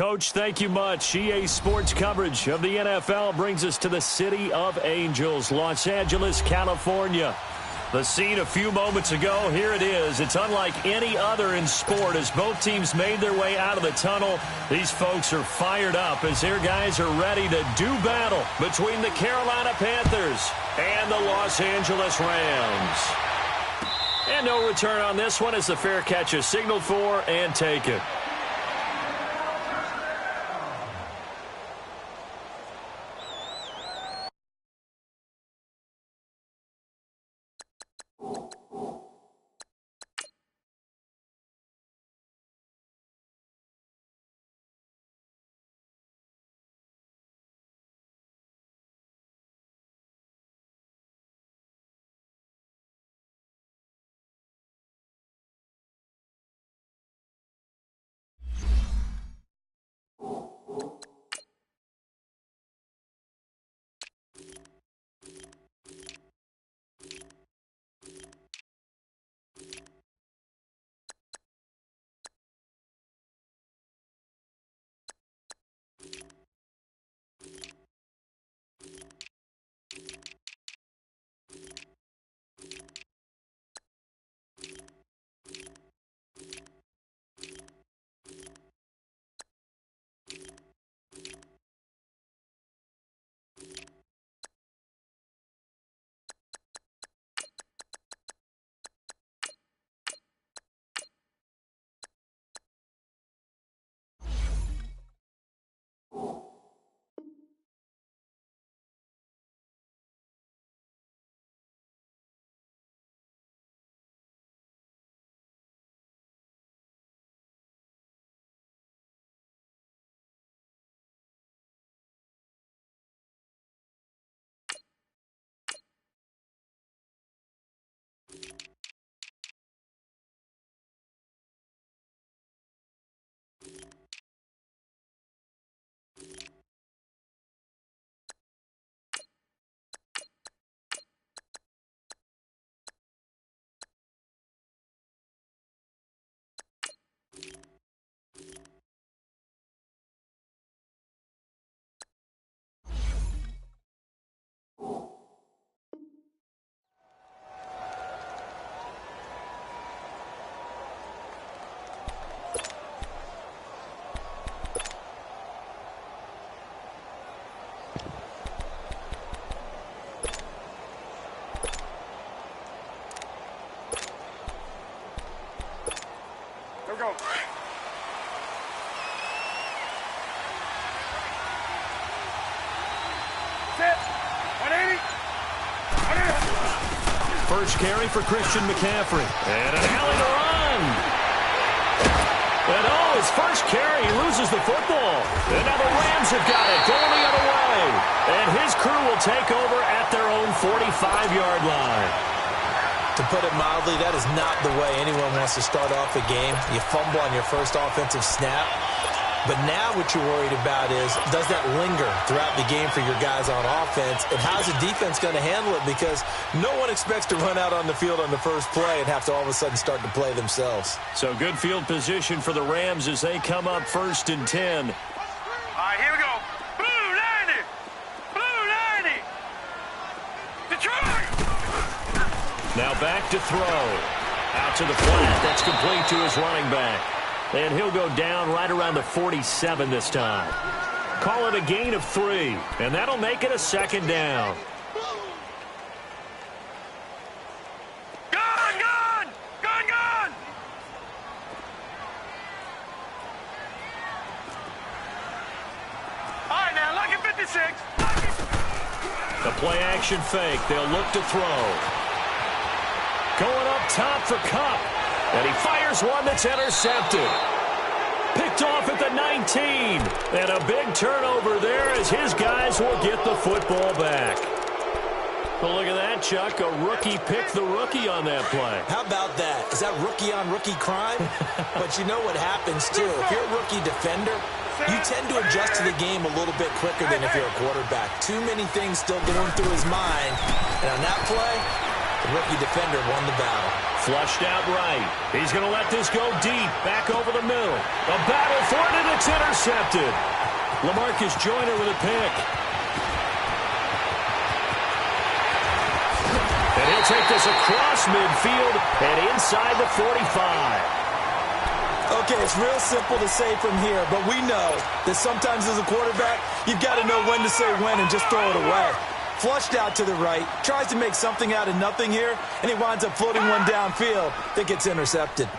Coach, thank you much. EA Sports coverage of the NFL brings us to the City of Angels, Los Angeles, California. The scene a few moments ago, here it is. It's unlike any other in sport as both teams made their way out of the tunnel. These folks are fired up as their guys are ready to do battle between the Carolina Panthers and the Los Angeles Rams. And no return on this one as the fair catch is signaled for and taken. Go. Set. 180. First carry for Christian McCaffrey. And an alley to run. And his first carry, he loses the football. And now the Rams have got it, going the other way. And his crew will take over at their own 45-yard line. To put it mildly, that is not the way anyone wants to start off a game. You fumble on your first offensive snap. But now what you're worried about is, does that linger throughout the game for your guys on offense? And how's the defense going to handle it? Because no one expects to run out on the field on the first play and have to all of a sudden start to play themselves. So good field position for the Rams as they come up 1st and 10. All right, here we go. Blue 90. Blue 90. Detroit. Now back to throw. Out to the flat. That's complete to his running back. And he'll go down right around the 47 this time. Call it a gain of 3. And that'll make it a 2nd down. Gun, gun! Gun, gun! All right, now, lucky 56. The play action fake. They'll look to throw. Going up top for Kupp. And he fires one that's intercepted. Picked off at the 19. And a big turnover there as his guys will get the football back. Well, look at that, Chuck. A rookie picked the rookie on that play. How about that? Is that rookie-on-rookie crime? But you know what happens, too. If you're a rookie defender, you tend to adjust to the game a little bit quicker than if you're a quarterback. Too many things still going through his mind. And on that play, the rookie defender won the battle. Flushed out right. He's going to let this go deep. Back over the middle. A battle for it, and it's intercepted. LaMarcus Joyner with a pick. And he'll take this across midfield and inside the 45. Okay, it's real simple to say from here, but we know that sometimes as a quarterback, you've got to know when to say when and just throw it away. Flushed out to the right, tries to make something out of nothing here, and he winds up floating one downfield that gets intercepted.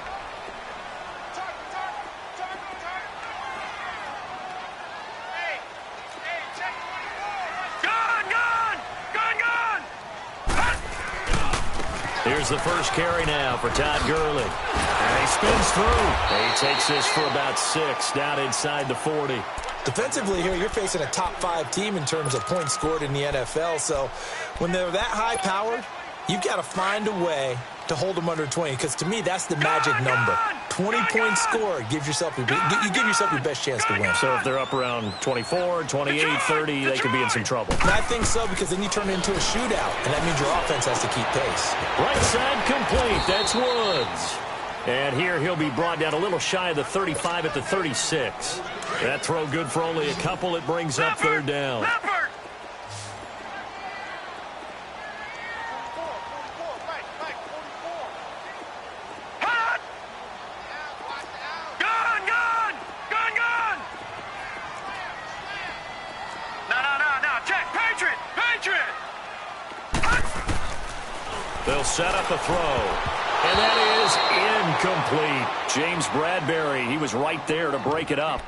Here's the first carry now for Todd Gurley. And he spins through. And he takes this for about 6 down inside the 40. Defensively here, you're facing a top-5 team in terms of points scored in the NFL. So when they're that high-powered, you've got to find a way to hold them under 20. Because to me, that's the magic number. 20 points scored, you give yourself your best chance to win. So if they're up around 24, 28, 30, they could be in some trouble. And I think so, because then you turn it into a shootout, and that means your offense has to keep pace. Right side complete. That's Woods. And here he'll be brought down a little shy of the 35 at the 36. That throw good for only a couple. It brings up third down. They'll set up a throw. And that is incomplete. James Bradbury, he was right there to break it up.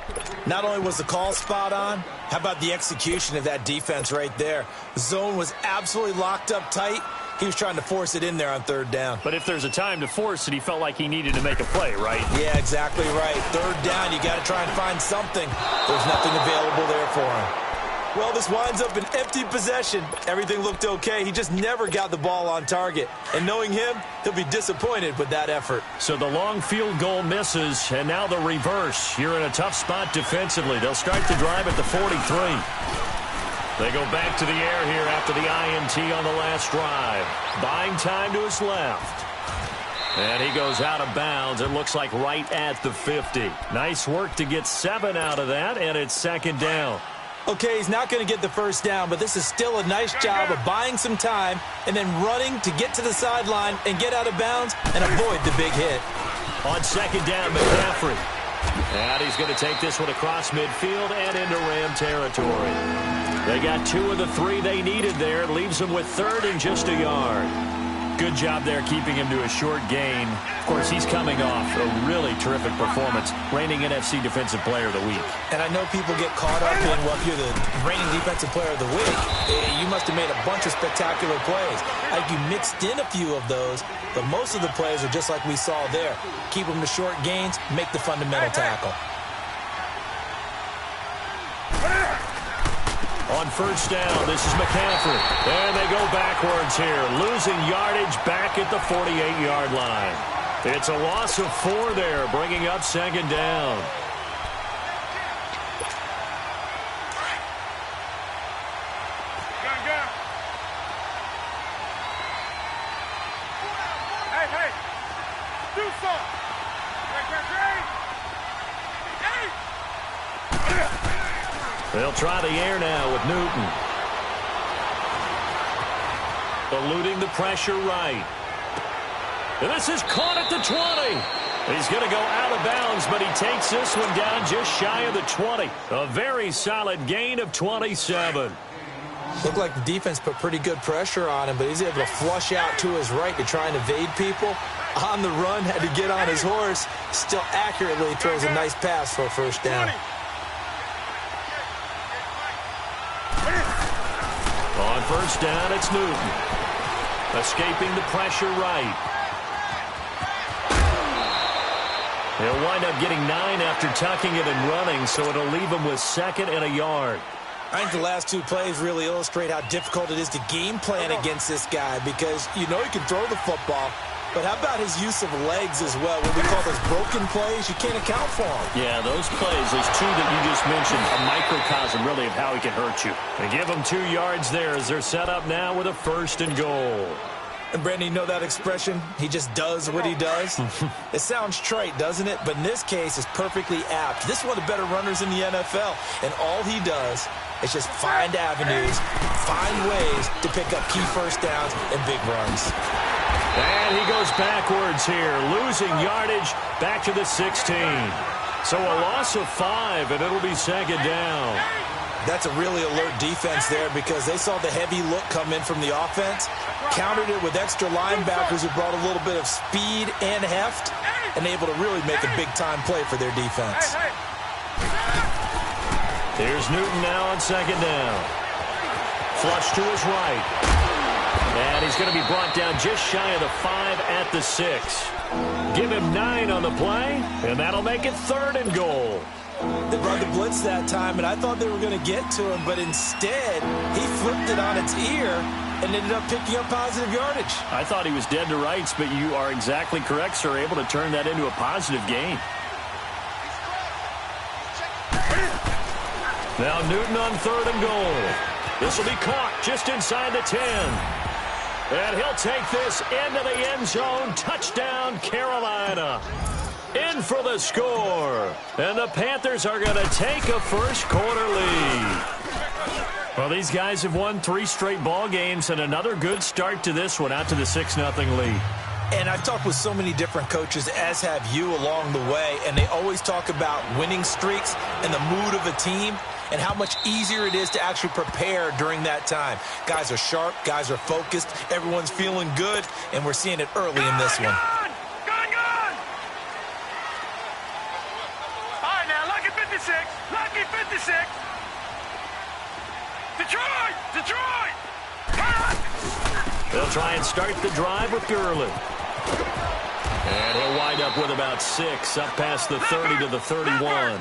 Not only was the call spot on, how about the execution of that defense right there? The zone was absolutely locked up tight. He was trying to force it in there on third down. But if there's a time to force it, he felt like he needed to make a play, right? Yeah, exactly right. Third down, you got to try and find something. There's nothing available there for him. Well, this winds up an empty possession. Everything looked okay. He just never got the ball on target. And knowing him, he'll be disappointed with that effort. So the long field goal misses, and now the reverse. You're in a tough spot defensively. They'll start the drive at the 43. They go back to the air here after the INT on the last drive. Buying time to his left. And he goes out of bounds. It looks like right at the 50. Nice work to get 7 out of that, and it's second down. Okay, he's not going to get the first down, but this is still a nice job of buying some time and then running to get to the sideline and get out of bounds and avoid the big hit. On second down, McCaffrey. And he's going to take this one across midfield and into Ram territory. They got 2 of the 3 they needed there. It leaves them with third and just a yard. Good job there keeping him to a short gain. Of course, he's coming off a really terrific performance, reigning NFC Defensive Player of the Week. And I know people get caught up in, well, if you're the reigning Defensive Player of the Week, you must have made a bunch of spectacular plays. Like you mixed in a few of those, but most of the plays are just like we saw there. Keep them to short gains, make the fundamental tackle. On first down, this is McCaffrey. And they go backwards here, losing yardage back at the 48-yard line. It's a loss of 4 there, bringing up second down. Hey, do something. They'll try the air now with Newton. Eluding the pressure right. And this is caught at the 20. He's going to go out of bounds, but he takes this one down just shy of the 20. A very solid gain of 27. Looked like the defense put pretty good pressure on him, but he's able to flush out to his right to try and evade people. On the run, had to get on his horse. Still accurately throws a nice pass for a first down. On first down, it's Newton. Escaping the pressure right. He'll wind up getting 9 after tucking it and running, so it'll leave him with second and a yard. I think the last 2 plays really illustrate how difficult it is to game plan against this guy because you know he can throw the football, but how about his use of legs as well? What we call those broken plays, you can't account for them. Yeah, those plays, those 2 that you just mentioned, a microcosm really of how he can hurt you. They give him 2 yards there as they're set up now with a first and goal. And Brandon, you know that expression? He just does what he does? It sounds trite, doesn't it? But in this case, it's perfectly apt. This is one of the better runners in the NFL. And all he does is just find avenues, find ways to pick up key first downs and big runs. And he goes backwards here, losing yardage back to the 16. So a loss of 5, and it'll be second down. That's a really alert defense there because they saw the heavy look come in from the offense, countered it with extra linebackers who brought a little bit of speed and heft, and able to really make a big-time play for their defense. Here's Newton now on second down. Flush to his right. And he's going to be brought down just shy of the 5 at the 6. Give him 9 on the play, and that'll make it 3rd and goal. They brought the blitz that time, and I thought they were going to get to him, but instead, he flipped it on its ear and ended up picking up positive yardage. I thought he was dead to rights, but you are exactly correct, sir, able to turn that into a positive gain. Now Newton on 3rd and goal. This will be caught just inside the 10. And he'll take this into the end zone. Touchdown, Carolina. In for the score. And the Panthers are going to take a first-quarter lead. Well, these guys have won 3 straight ball games and another good start to this one out to the 6-0 lead. And I've talked with so many different coaches, as have you along the way, and they always talk about winning streaks and the mood of a team and how much easier it is to actually prepare during that time. Guys are sharp, guys are focused, everyone's feeling good, and we're seeing it early in this one. Lucky 56. Detroit! They'll try and start the drive with Gurley. And he'll wind up with about 6, up past the 30 to the 31.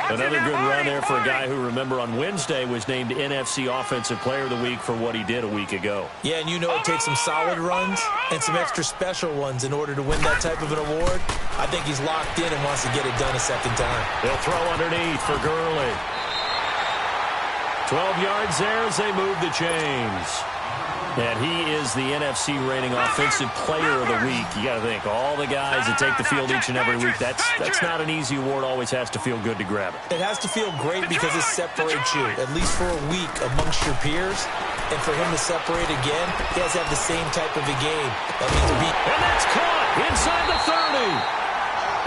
Another good run there for a guy who, remember, on Wednesday was named NFC Offensive Player of the Week for what he did a week ago. Yeah, and you know it takes some solid runs and some extra special ones in order to win that type of an award. I think he's locked in and wants to get it done a second time. They'll throw underneath for Gurley. 12 yards there as they move the chains. And he is the NFC rating Offensive Player of the Week. You got to think, all the guys that take the field each and every week, that's not an easy award. Always has to feel good to grab it. It has to feel great because it separates you, at least for a week, amongst your peers. And for him to separate again, he has to have the same type of a game. That means and that's caught inside the 30.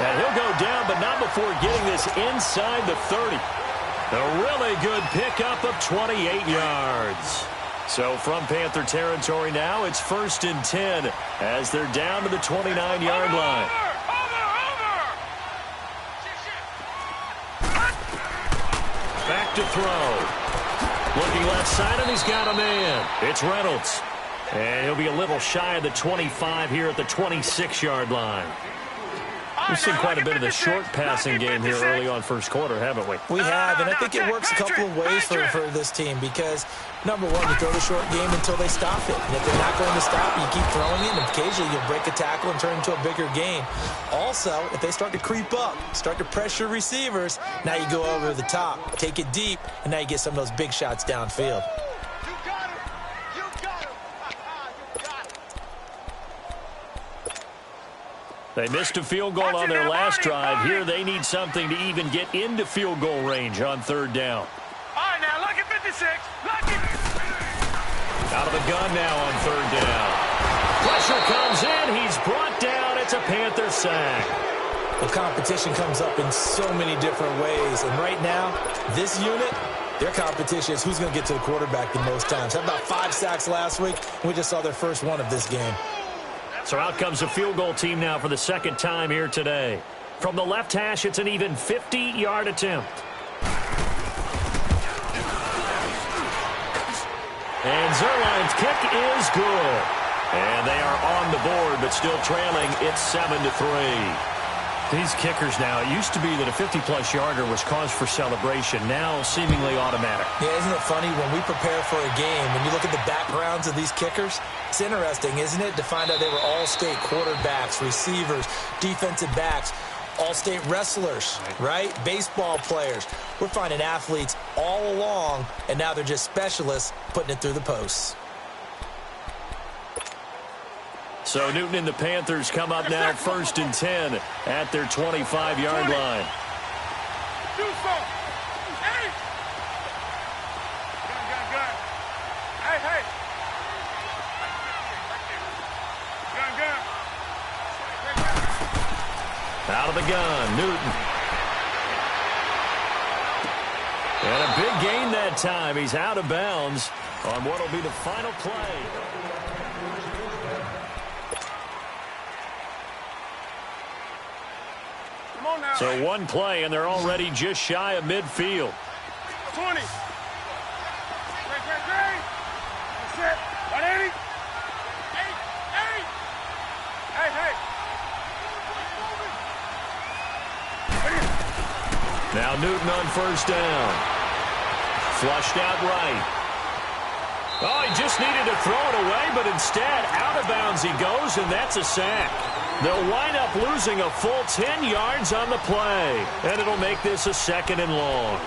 And he'll go down, but not before getting this inside the 30. A really good pickup of 28 yards. So from Panther territory now, it's 1st and 10 as they're down to the 29-yard line. Back to throw. Looking left side, and he's got a man. It's Reynolds. And he'll be a little shy of the 25 here at the 26-yard line. We've seen quite a bit of the short passing game here early on first quarter, haven't we? We have, and I think it works a couple of ways for this team because, number one, you throw the short game until they stop it. And if they're not going to stop it, you keep throwing it, and occasionally you'll break a tackle and turn it into a bigger game. Also, if they start to creep up, start to pressure receivers, now you go over the top, take it deep, and now you get some of those big shots downfield. They missed a field goal on their last drive. Here they need something to even get into field goal range on 3rd down. All right, now, lucky 56. Lucky. Out of the gun now on 3rd down. Pressure comes in. He's brought down. It's a Panther sack. The competition comes up in so many different ways. And right now, this unit, their competition is who's going to get to the quarterback the most times. How about 5 sacks last week? We just saw their first one of this game. So out comes a field goal team now for the 2nd time here today. From the left hash, it's an even 50-yard attempt. And Zuerlein's kick is good. And they are on the board, but still trailing. It's 7-3. These kickers now, it used to be that a 50-plus yarder was cause for celebration. Now seemingly automatic. Yeah, isn't it funny when we prepare for a game, when you look at the backgrounds of these kickers, it's interesting, isn't it, to find out they were all-state quarterbacks, receivers, defensive backs, all-state wrestlers, right? Baseball players. We're finding athletes all along, and now they're just specialists putting it through the posts. So Newton and the Panthers come up now 1st and 10 at their 25-yard line. Do something. Hey. Gun. Hey. Gun. Out of the gun, Newton. And a big gain that time. He's out of bounds on what will be the final play. Come on now. So one play, and they're already just shy of midfield. 20. Great. That's it. 180. Hey. Now Newton on 1st down. Flushed out right. Oh, he just needed to throw it away, but instead, out of bounds he goes, and that's a sack. They'll wind up losing a full 10 yards on the play, and it'll make this a 2nd and long.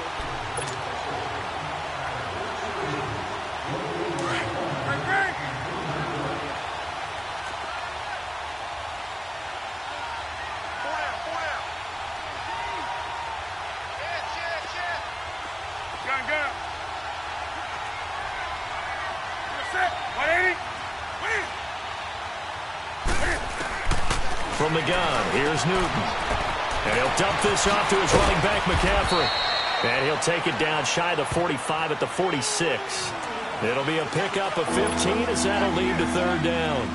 From the gun, here's Newton. And he'll dump this off to his running back, McCaffrey. And he'll take it down shy of the 45 at the 46. It'll be a pickup of 15 as that'll lead to 3rd down.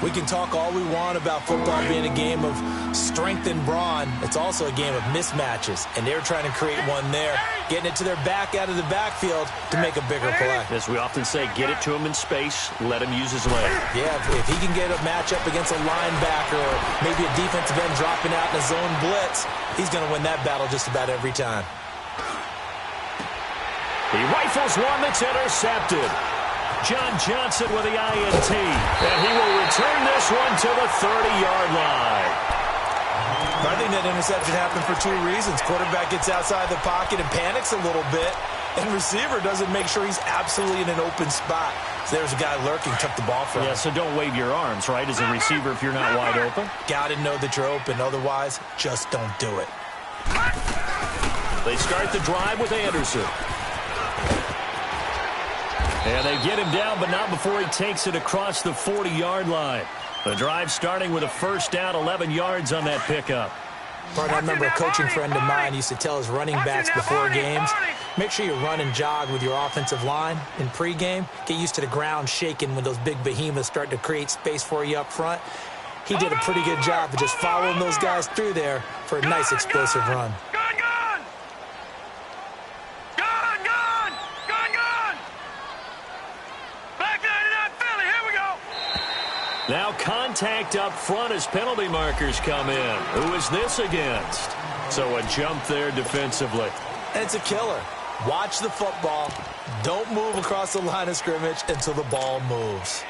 We can talk all we want about football being a game of strength and brawn. It's also a game of mismatches, and they're trying to create one there, getting it to their back out of the backfield to make a bigger play. As we often say, get it to him in space, let him use his leg. Yeah, if he can get a matchup against a linebacker or maybe a defensive end dropping out in a zone blitz, he's going to win that battle just about every time. He rifles one that's intercepted. John Johnson with the INT, and he will return this one to the 30-yard line. I think that interception happened for 2 reasons. Quarterback gets outside the pocket and panics a little bit, and receiver doesn't make sure he's absolutely in an open spot. So there's a guy lurking, took the ball from him. Yeah, so don't wave your arms, right, as a receiver if you're not wide open. Got to know that you're open. Otherwise, just don't do it. They start the drive with Anderson. And they get him down, but not before he takes it across the 40-yard line. The drive starting with a 1st down, 11 yards on that pickup. I remember a coaching friend of mine used to tell his running backs before games, make sure you run and jog with your offensive line in pregame. Get used to the ground shaking when those big behemoths start to create space for you up front. He did a pretty good job of just following those guys through there for a nice explosive run. Now contact up front as penalty markers come in. Who is this against? So a jump there defensively. And it's a killer. Watch the football. Don't move across the line of scrimmage until the ball moves.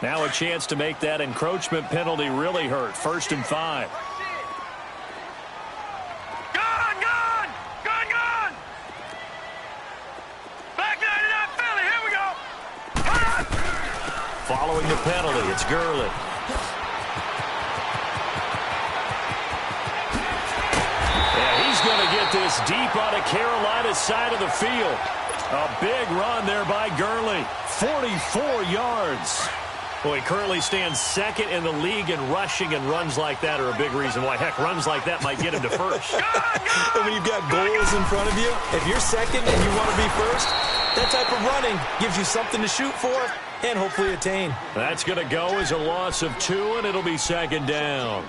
Now a chance to make that encroachment penalty really hurt. 1st and 5. Following the penalty, it's Gurley. Yeah, he's going to get this deep on the Carolina side of the field. A big run there by Gurley. 44 yards. Boy, he currently stands 2nd in the league in rushing, and runs like that are a big reason why. Heck, runs like that might get him to 1st. And when you've got goals in front of you, if you're 2nd and you want to be 1st, that type of running gives you something to shoot for and hopefully attain. That's going to go as a loss of 2, and it'll be 2nd down.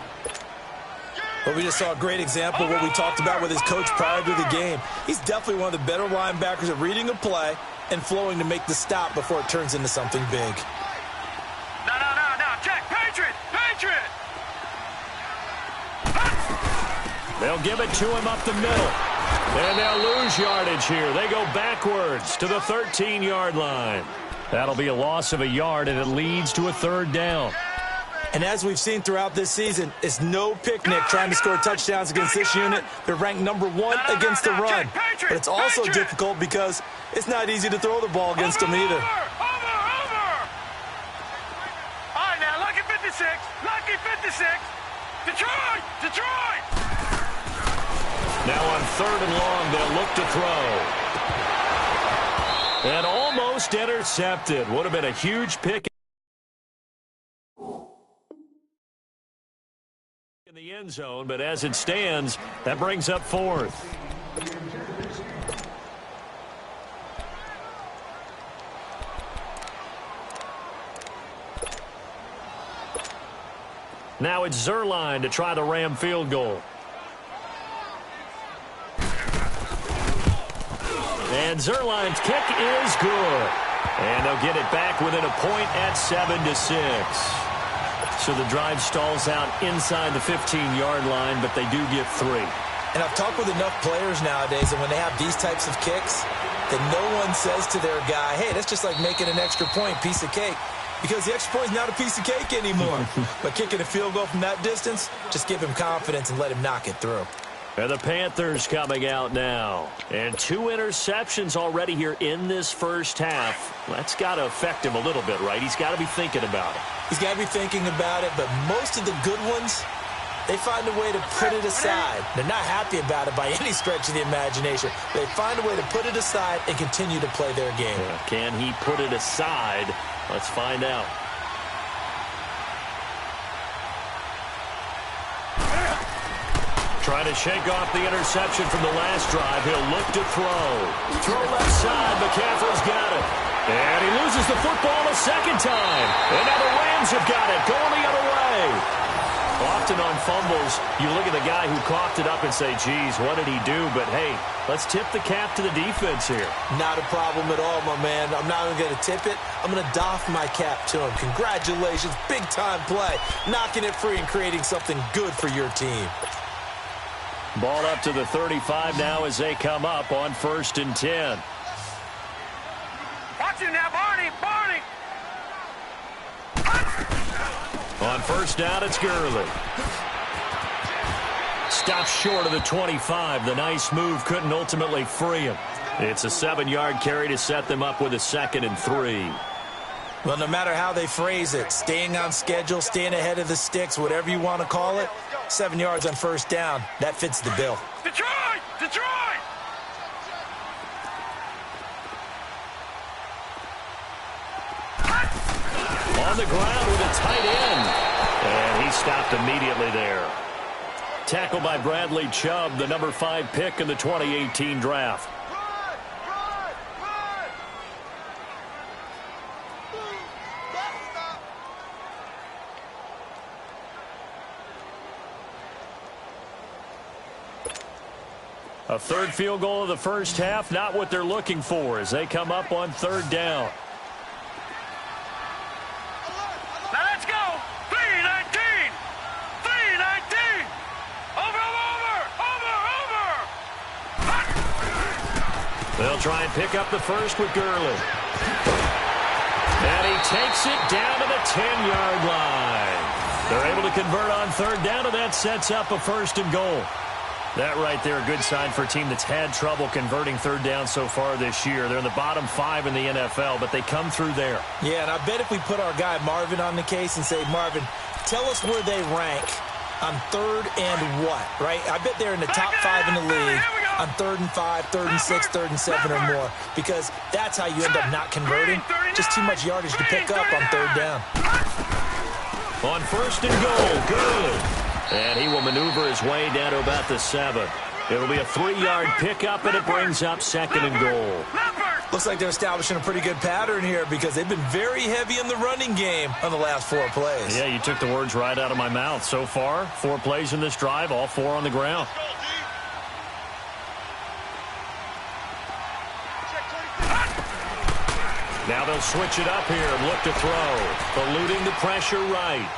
But we just saw a great example of what we talked about with his coach prior to the game. He's definitely one of the better linebackers at reading a play and flowing to make the stop before it turns into something big. No. Check. Patriot. They'll give it to him up the middle. And they'll lose yardage here. They go backwards to the 13-yard line. That'll be a loss of a yard, and it leads to a 3rd down. And as we've seen throughout this season, it's no picnic trying to score touchdowns against this unit. They're ranked number 1 against the run. But it's also difficult because it's not easy to throw the ball against them either. to 6. Detroit! Detroit! Now on 3rd and long, they'll look to throw. And almost intercepted. Would have been a huge pick in the end zone, but as it stands, that brings up 4th. Now it's Zuerlein to try the Ram field goal. And Zuerlein's kick is good. And they'll get it back within a point at 7-6. So the drive stalls out inside the 15-yard line, but they do get 3. And I've talked with enough players nowadays, and when they have these types of kicks, that no one says to their guy, hey, that's just like making an extra point, piece of cake. Because the extra point is not a piece of cake anymore. But kicking a field goal from that distance, just give him confidence and let him knock it through. And the Panthers coming out now. And 2 interceptions already here in this first half. That's got to affect him a little bit, right? He's got to be thinking about it. He's got to be thinking about it, but most of the good ones, they find a way to put it aside. They're not happy about it by any stretch of the imagination. They find a way to put it aside and continue to play their game. Yeah, can he put it aside? Let's find out. Trying to shake off the interception from the last drive. He'll look to throw. Throw left side. McCaffrey's got it. And he loses the football a second time. And now the Rams have got it. Going the other way. Often on fumbles, you look at the guy who coughed it up and say, geez, what did he do? But, hey, let's tip the cap to the defense here. Not a problem at all, my man. I'm not even going to tip it. I'm going to doff my cap to him. Congratulations. Big-time play. Knocking it free and creating something good for your team. Ball up to the 35 now as they come up on 1st and 10. Watch him now, Barney! Barney! On 1st down, it's Gurley. Stops short of the 25. The nice move couldn't ultimately free him. It's a 7-yard carry to set them up with a 2nd and 3. Well, no matter how they phrase it, staying on schedule, staying ahead of the sticks, whatever you want to call it, 7 yards on 1st down, that fits the bill. Detroit! Detroit! On the ground with a tight end. And he stopped immediately there. Tackled by Bradley Chubb, the number 5 pick in the 2018 draft. A 3rd field goal of the first half, not what they're looking for as they come up on 3rd down. Now let's go! 3-19! 3-19! Over! They'll try and pick up the first with Gurley. And he takes it down to the 10-yard line. They're able to convert on 3rd down, and that sets up a 1st and goal. That right there, a good sign for a team that's had trouble converting 3rd down so far this year. They're in the bottom 5 in the NFL, but they come through there. Yeah, and I bet if we put our guy Marvin on the case and say, Marvin, tell us where they rank on 3rd and what, right? I bet they're in the top 5 in the league on 3rd and 5, 3rd and 6, 3rd and 7 or more, because that's how you end up not converting. Just too much yardage to pick up on 3rd down. On 1st and goal, Gurley. And he will maneuver his way down to about the 7. It'll be a 3-yard pickup, and it brings up 2nd and goal. Looks like they're establishing a pretty good pattern here because they've been very heavy in the running game on the last 4 plays. Yeah, you took the words right out of my mouth. So far, 4 plays in this drive, all 4 on the ground. Now they'll switch it up here and look to throw. Eluding the pressure right.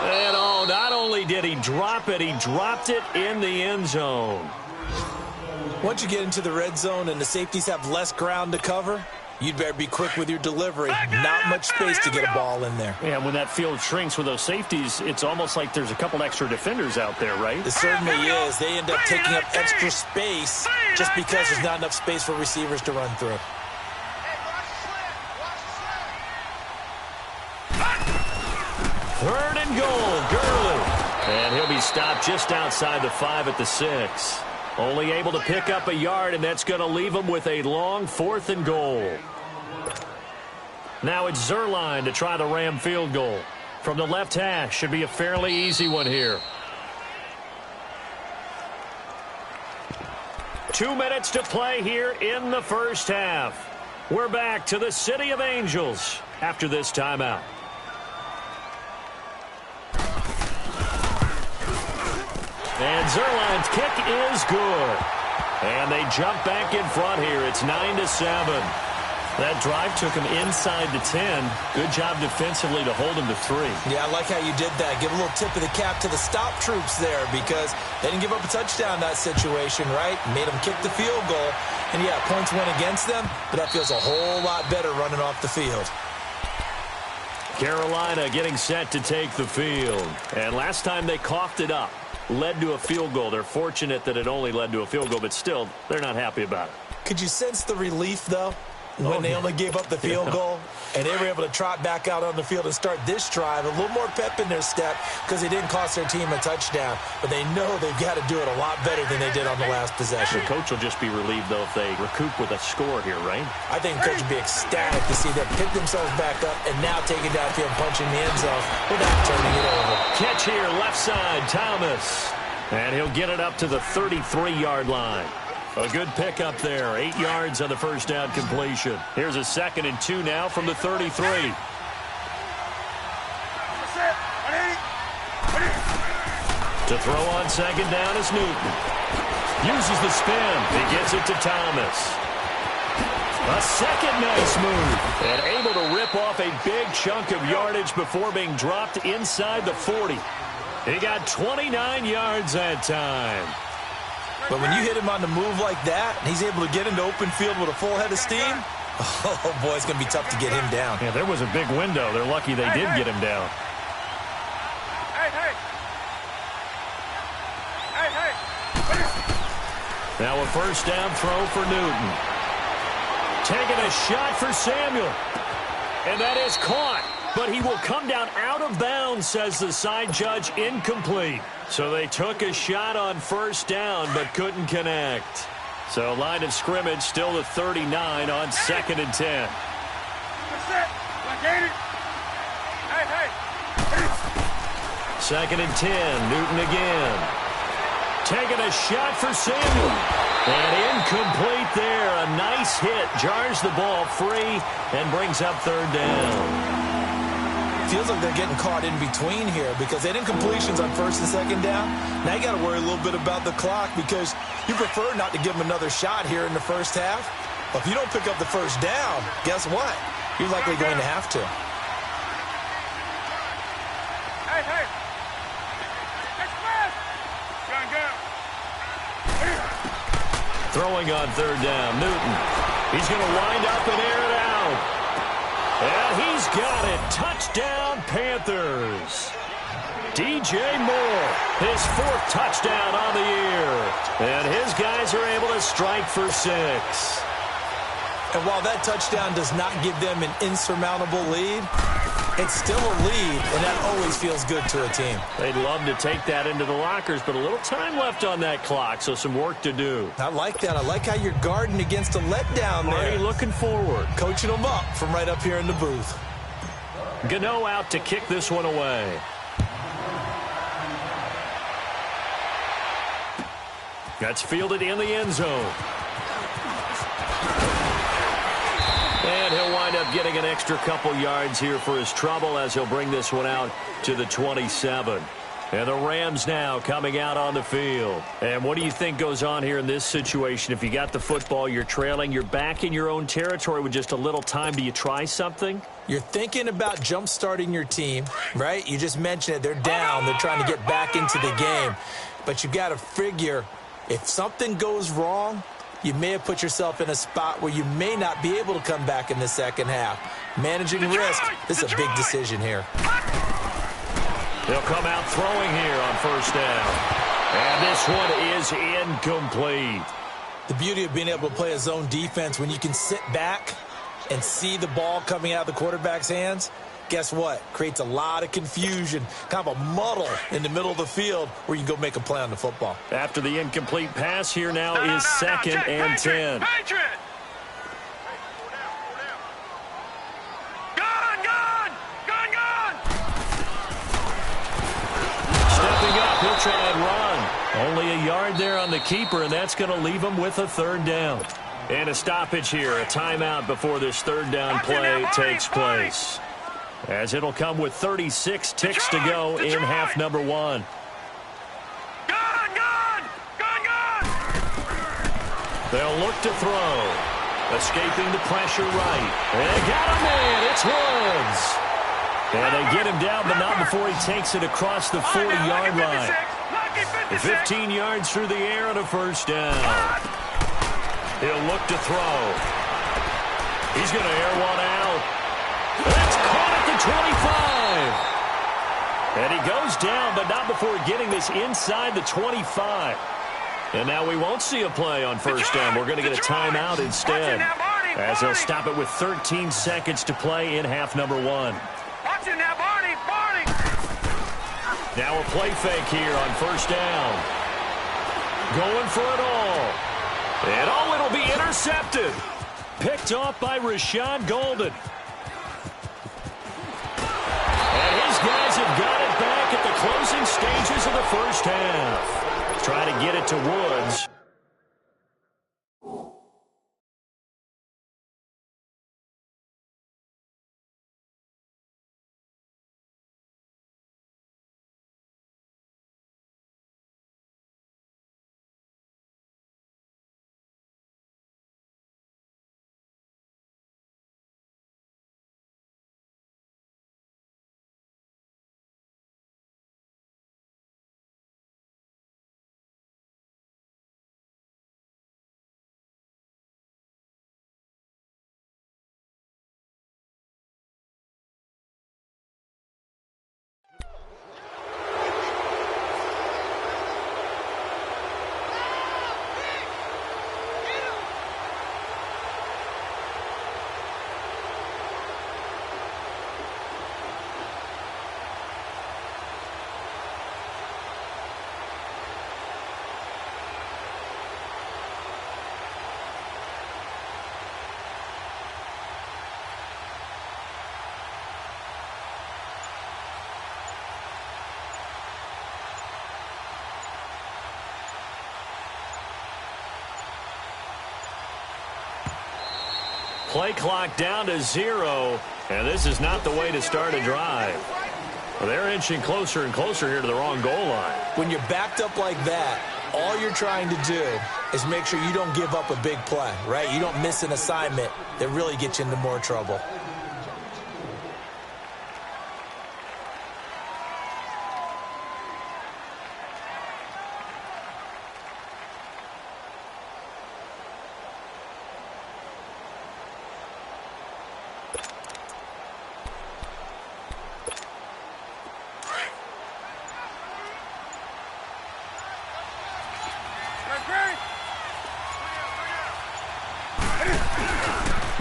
And oh, not only did he drop it, he dropped it in the end zone. Once you get into the red zone and the safeties have less ground to cover, you'd better be quick with your delivery. Not much space to get a ball in there. Yeah, when that field shrinks with those safeties, it's almost like there's a couple extra defenders out there, right? It certainly is. They end up taking up extra space just because there's not enough space for receivers to run through. 3rd and goal, Gurley. And he'll be stopped just outside the 5 at the 6. Only able to pick up a yard, and that's going to leave him with a long 4th and goal. Now it's Zuerlein to try the Ram field goal. From the left hash, should be a fairly easy one here. 2 minutes to play here in the first half. We're back to the City of Angels after this timeout. And Zuerlein's kick is good. And they jump back in front here. It's 9-7. That drive took him inside the 10. Good job defensively to hold him to 3. Yeah, I like how you did that. Give a little tip of the cap to the stop troops there because they didn't give up a touchdown in that situation, right? Made them kick the field goal. And, yeah, points went against them, but that feels a whole lot better running off the field. Carolina getting set to take the field. And last time they coughed it up, led to a field goal. They're fortunate that it only led to a field goal, but still, they're not happy about it. Could you sense the relief, though? When they only gave up the field goal, and they were able to trot back out on the field and start this drive, a little more pep in their step because they didn't cost their team a touchdown. But they know they've got to do it a lot better than they did on the last possession. The coach will just be relieved, though, if they recoup with a score here, right? I think the coach would be ecstatic to see them pick themselves back up and now take it downfield and punch in the end zone without turning it over. Catch here, left side, Thomas. And he'll get it up to the 33-yard line. A good pickup there. 8 yards on the first down completion. Here's a 2nd and 2 now from the 33. To throw on 2nd down is Newton. Uses the spin. He gets it to Thomas. A second nice move. And able to rip off a big chunk of yardage before being dropped inside the 40. He got 29 yards that time. But when you hit him on the move like that, and he's able to get into open field with a full head of steam, oh, boy, it's going to be tough to get him down. Yeah, there was a big window. They're lucky they did get him down. Now a first down throw for Newton. Taking a shot for Samuel. And that is caught. But he will come down out of bounds, says the side judge, incomplete. So they took a shot on first down but couldn't connect. So line of scrimmage still the 39 on 2nd and 10. 2nd and 10, Newton again. Taking a shot for Samuel. And incomplete there. A nice hit. Jars the ball free and brings up 3rd down. Feels like they're getting caught in between here because they didn't completions on 1st and 2nd down. Now you got to worry a little bit about the clock because you prefer not to give them another shot here in the first half. But if you don't pick up the first down, guess what? You're likely going to have to. Throwing on 3rd down, Newton. He's going to wind up and air it out. And he's got it. Touchdown, Panthers. DJ Moore, his 4th touchdown on the year. And his guys are able to strike for 6. And while that touchdown does not give them an insurmountable lead, it's still a lead, and that always feels good to a team. They'd love to take that into the lockers, but a little time left on that clock, so some work to do. I like that. I like how you're guarding against a letdown there. Already looking forward. Coaching them up from right up here in the booth. Gano out to kick this one away. That's fielded in the end zone. And he'll wind up getting an extra couple yards here for his trouble as he'll bring this one out to the 27. And the Rams now coming out on the field. And what do you think goes on here in this situation? If you got the football, you're trailing, you're back in your own territory with just a little time. Do you try something? You're thinking about jump-starting your team, right? You just mentioned it. They're down. They're trying to get back into the game. But you got to figure if something goes wrong, you may have put yourself in a spot where you may not be able to come back in the second half. Managing risk, this is a big decision here. They'll come out throwing here on first down. And this one is incomplete. The beauty of being able to play a zone defense when you can sit back and see the ball coming out of the quarterback's hands, Guess what? Creates a lot of confusion, kind of a muddle in the middle of the field where you can go make a play on the football. After the incomplete pass, here now is second and 10. Patriot! Stepping up, he'll try and run. Only a yard there on the keeper, and that's going to leave him with a third down. And a stoppage here, a timeout before this third down play takes place. As it'll come with 36 ticks to go in half number one. They'll look to throw. Escaping the pressure right. They got him in. It's Woods. And they get him down, but not before he takes it across the 40-yard line. 15 yards through the air and a first down. He'll look to throw. He's going to air one out. That's caught at the 25. And he goes down, but not before getting this inside the 25. And now we won't see a play on first down. We're going to get a timeout instead, as they'll stop it with 13 seconds to play in half number one. Now a play fake here on first down. Going for it all. And it'll be intercepted. Picked off by Rashad Golden. And his guys have got it back at the closing stages of the first half. Try to get it to Woods. Play clock down to 0, and this is not the way to start a drive. Well, they're inching closer and closer here to the wrong goal line. When you're backed up like that, all you're trying to do is make sure you don't give up a big play, right? You don't miss an assignment that really gets you into more trouble.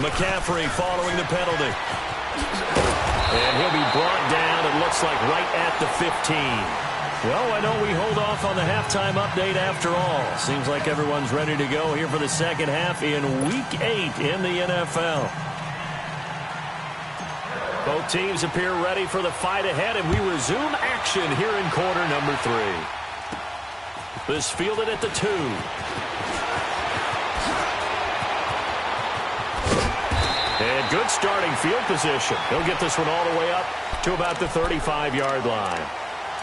McCaffrey following the penalty. And he'll be brought down, it looks like, right at the 15. Well, why don't we hold off on the halftime update after all? Seems like everyone's ready to go here for the second half in Week 8 in the NFL. Both teams appear ready for the fight ahead, and we resume action here in quarter number 3. This fielded at the 2. And good starting field position. He'll get this one all the way up to about the 35-yard line.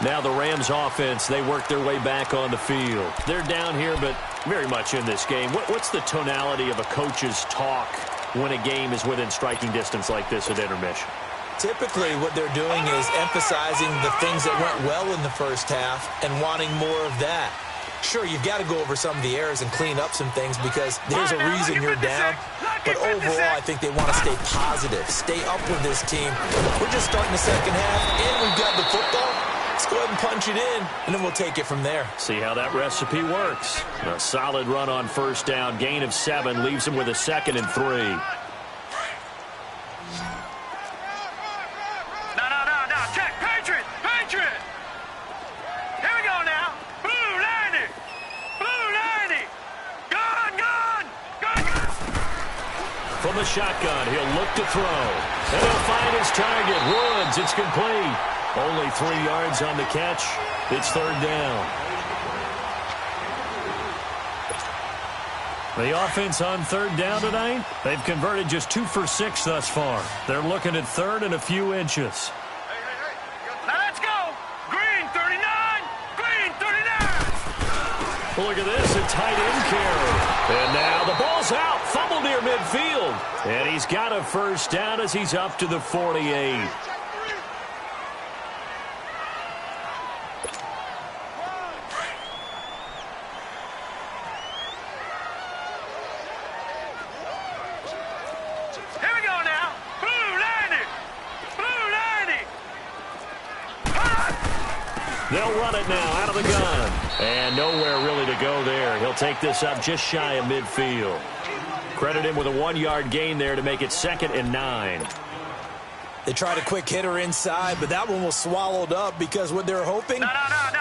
Now the Rams offense, they work their way back on the field. They're down here, but very much in this game. What's the tonality of a coach's talk when a game is within striking distance like this at intermission? Typically, what they're doing is emphasizing the things that went well in the first half and wanting more of that. Sure, you've got to go over some of the errors and clean up some things because there's a reason you're down. But overall, I think they want to stay positive, stay up with this team. We're just starting the second half, and we've got the football. Let's go ahead and punch it in, and then we'll take it from there. See how that recipe works. A solid run on first down. Gain of 7 leaves him with a 2nd and 3. From the shotgun, he'll look to throw. And he'll find his target. Woods, it's complete. Only 3 yards on the catch. It's third down. The offense on third down tonight, they've converted just 2 for 6 thus far. They're looking at third and a few inches. Now let's go. Green 39. Green 39. Look at this, a tight end carry. And now the ball's out. Fumble near midfield. And he's got a first down as he's up to the 48. They'll run it now out of the gun. And nowhere really to go there. He'll take this up just shy of midfield. Credit him with a 1-yard gain there to make it 2nd and 9. They tried a quick hitter inside, but that one was swallowed up because what they're hoping,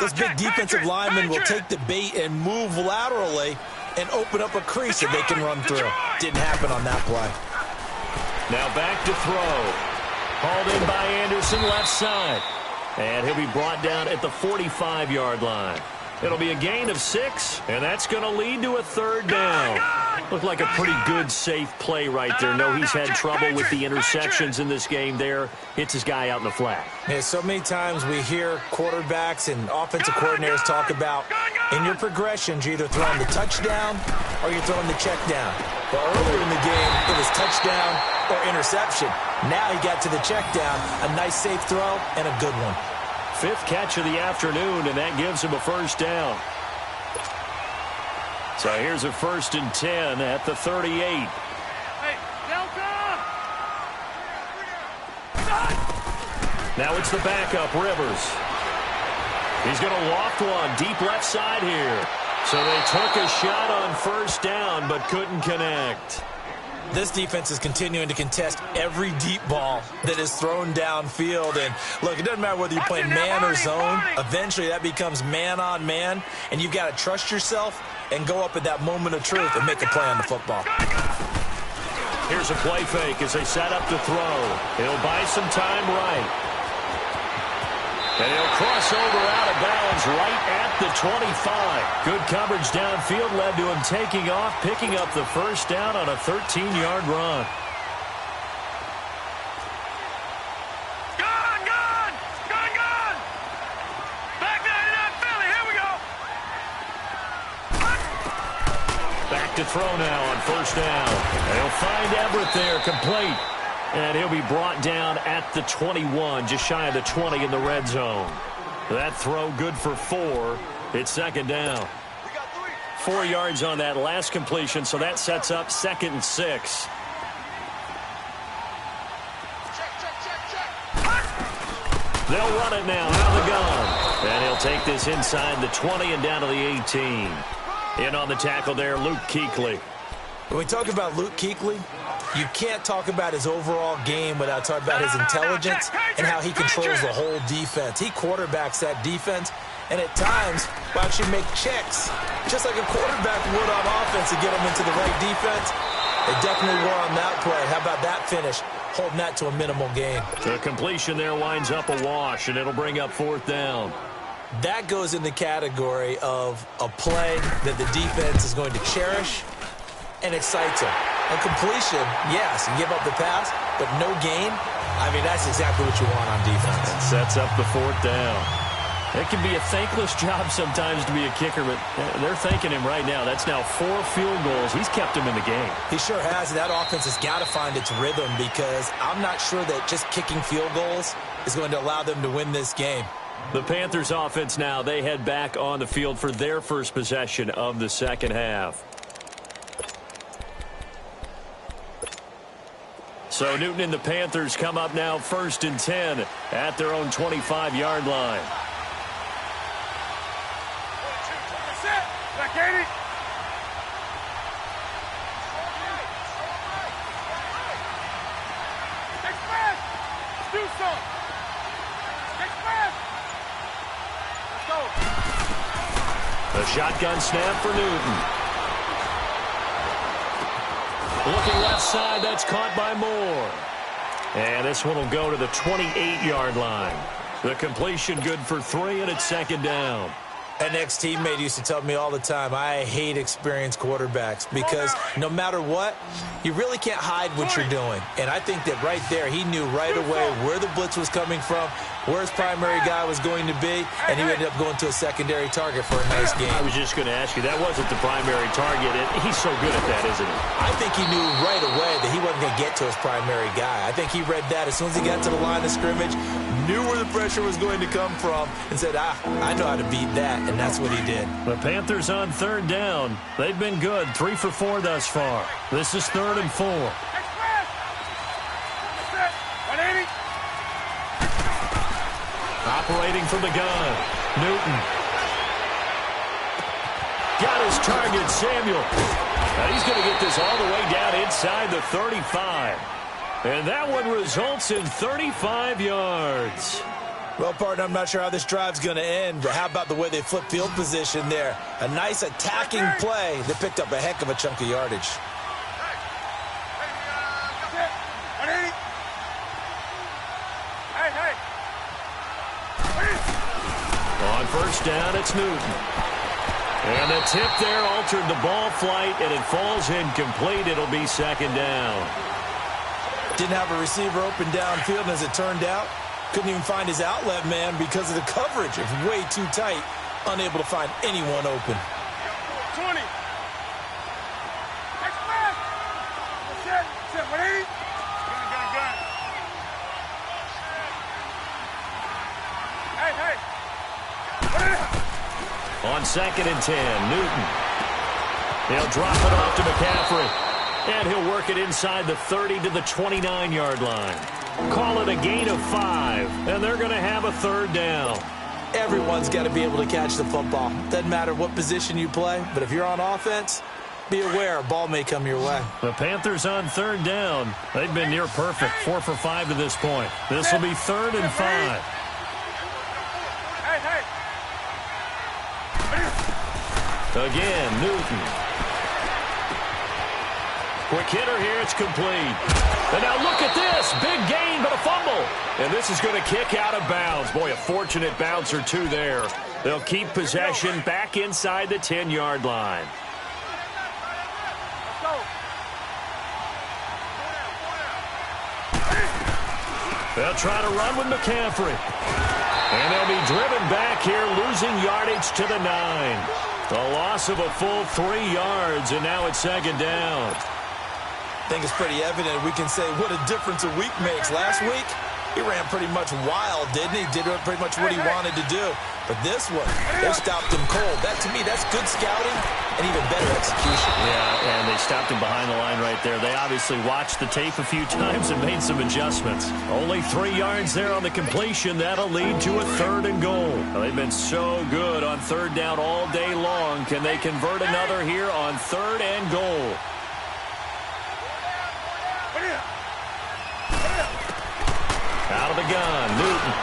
those big defensive linemen will take the bait and move laterally and open up a crease that they can run through. Didn't happen on that play. Now back to throw. Hauled in by Anderson, left side. And he'll be brought down at the 45-yard line. It'll be a gain of 6, and that's going to lead to a third down. Looked like a pretty good, safe play right there. No, he's had trouble with the interceptions in this game there. Hits his guy out in the flat. Yeah, so many times we hear quarterbacks and offensive coordinators talk about in your progressions, you're either throwing the touchdown or you're throwing the check down. But earlier in the game, it was touchdown or interception. Now he got to the check down, a nice safe throw, and a good one. 5th catch of the afternoon, and that gives him a first down. So here's a 1st and 10 at the 38. Hey, Delta! Now it's the backup, Rivers. He's going to loft one deep left side here. So they took a shot on first down, but couldn't connect. This defense is continuing to contest every deep ball that is thrown downfield. And, look, it doesn't matter whether you're playing man or zone. Eventually that becomes man on man, and you've got to trust yourself and go up at that moment of truth and make a play on the football. Here's a play fake as they set up to throw. He'll buy some time right. And he'll cross over out of bounds right at the 25. Good coverage downfield led to him taking off, picking up the first down on a 13-yard run. Gone, gone! Gone, gone! Back 99 Philly, here we go! Back to throw now on first down. And he'll find Everett there, complete. And he'll be brought down at the 21, just shy of the 20 in the red zone. That throw good for 4. It's 2nd down. 4 yards on that last completion, so that sets up 2nd and 6. They'll run it now out of the gun. And he'll take this inside the 20 and down to the 18. In on the tackle there, Luke Kuechly. When we talk about Luke Kuechly, you can't talk about his overall game without talking about his intelligence and how he controls the whole defense. He quarterbacks that defense, and at times will actually make checks, just like a quarterback would on offense to get them into the right defense. They definitely were on that play. How about that finish, holding that to a minimal gain? The completion there winds up a wash, and it'll bring up 4th down. That goes in the category of a play that the defense is going to cherish and excites them. A completion, yes, you give up the pass, but no gain. I mean, that's exactly what you want on defense. And sets up the 4th down. It can be a thankless job sometimes to be a kicker, but they're thanking him right now. That's now 4 field goals. He's kept him in the game. He sure has. That offense has got to find its rhythm because I'm not sure that just kicking field goals is going to allow them to win this game. The Panthers offense now, they head back on the field for their first possession of the second half. So Newton and the Panthers come up now 1st and 10 at their own 25-yard line. That's it! Back 80! Express! Let's do something! Express! Let's go! A shotgun snap for Newton. Looking left side, that's caught by Moore. And this one will go to the 28-yard line. The completion good for 3, and it's second down. An ex-teammate used to tell me all the time, I hate experienced quarterbacks because no matter what, you really can't hide what you're doing. And I think that right there, he knew right away where the blitz was coming from, where his primary guy was going to be, and he ended up going to a secondary target for a nice game. I was just going to ask you, that wasn't the primary target. He's so good at that, isn't he? I think he knew right away that he wasn't going to get to his primary guy. I think he read that as soon as he got to the line of scrimmage, knew where the pressure was going to come from, and said, I know how to beat that, and that's what he did. The Panthers on third down. They've been good, 3 for 4 thus far. This is 3rd and 4. Operating from the gun, Newton. Got his target, Samuel. Now he's going to get this all the way down inside the 35. And that one results in 35 yards. Well, partner, I'm not sure how this drive's going to end, but how about the way they flip field position there? A nice attacking play that picked up a heck of a chunk of yardage. On first down, it's Newton. And the tip there altered the ball flight, and it falls incomplete. It'll be second down. Didn't have a receiver open downfield, and as it turned out, couldn't even find his outlet man because of the coverage. It was way too tight, unable to find anyone open. 20. On 2nd and 10, Newton. He'll drop it off to McCaffrey. And he'll work it inside the 30 to the 29-yard line. Call it a gain of 5, and they're going to have a 3rd down. Everyone's got to be able to catch the football. Doesn't matter what position you play, but if you're on offense, be aware a ball may come your way. The Panthers on 3rd down. They've been near perfect, 4 for 5 to this point. This will be 3rd and 5. Again, Newton. Quick hitter here, it's complete. And now look at this, big gain, but a fumble. And this is going to kick out of bounds. Boy, a fortunate bounce or two there. They'll keep possession back inside the 10-yard line. They'll try to run with McCaffrey. And they'll be driven back here, losing yardage to the 9. A loss of a full 3 yards, and now it's 2nd down. I think it's pretty evident we can say what a difference a week makes. Last week, he ran pretty much wild, didn't he? Did pretty much what he wanted to do. But this one, they stopped him cold. That, to me, that's good scouting and even better execution. Yeah, and they stopped him behind the line right there. They obviously watched the tape a few times and made some adjustments. Only 3 yards there on the completion. That'll lead to a 3rd and goal. Well, they've been so good on 3rd down all day long. Can they convert another here on 3rd and goal? Out of the gun, Newton.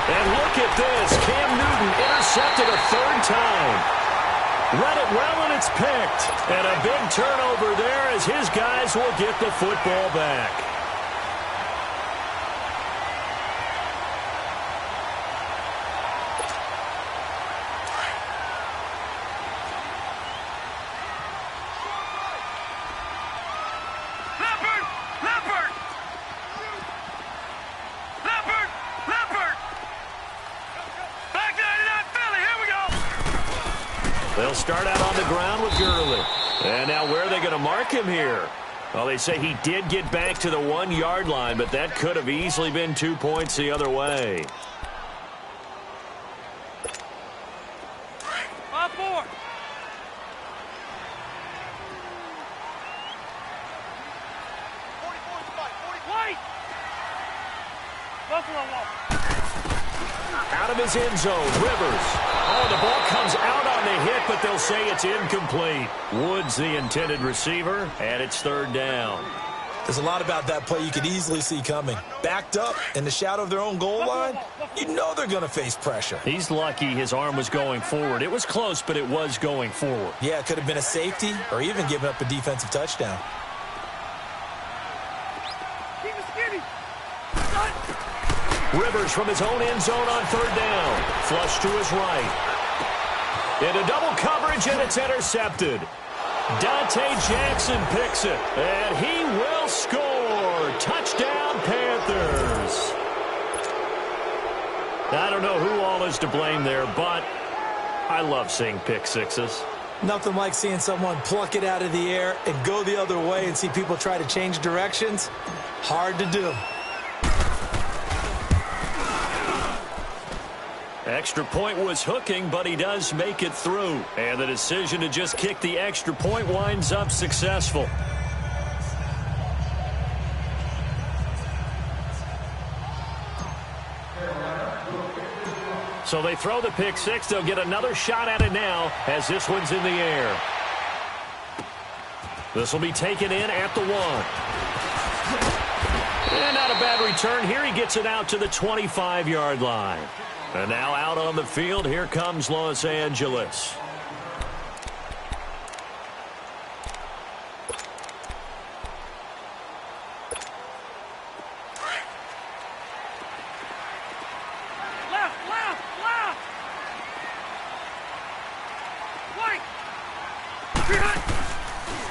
And look at this. Cam Newton intercepted a 3rd time. Read it well, and it's picked. And a big turnover there as his guys will get the football back. They'll start out on the ground with Gurley. And now where are they going to mark him here? Well, they say he did get back to the 1-yard line, but that could have easily been 2 points the other way. 5-4. Out of his end zone, Rivers. Oh, the ball comes out on the hit, but they'll say it's incomplete. Woods the intended receiver, and it's 3rd down. There's a lot about that play you could easily see coming. Backed up in the shadow of their own goal line, you know they're going to face pressure. He's lucky his arm was going forward. It was close, but it was going forward. Yeah, it could have been a safety or even giving up a defensive touchdown. Rivers from his own end zone on third down. Flush to his right. Into double coverage, and it's intercepted. Dante Jackson picks it, and he will score. Touchdown, Panthers. I don't know who all is to blame there, but I love seeing pick sixes. Nothing like seeing someone pluck it out of the air and go the other way and see people try to change directions. Hard to do. Extra point was hooking, but he does make it through. And the decision to just kick the extra point winds up successful. So they throw the pick six. They'll get another shot at it now as this one's in the air. This will be taken in at the 1. And not a bad return here. He gets it out to the 25-yard line. And now out on the field, here comes Los Angeles.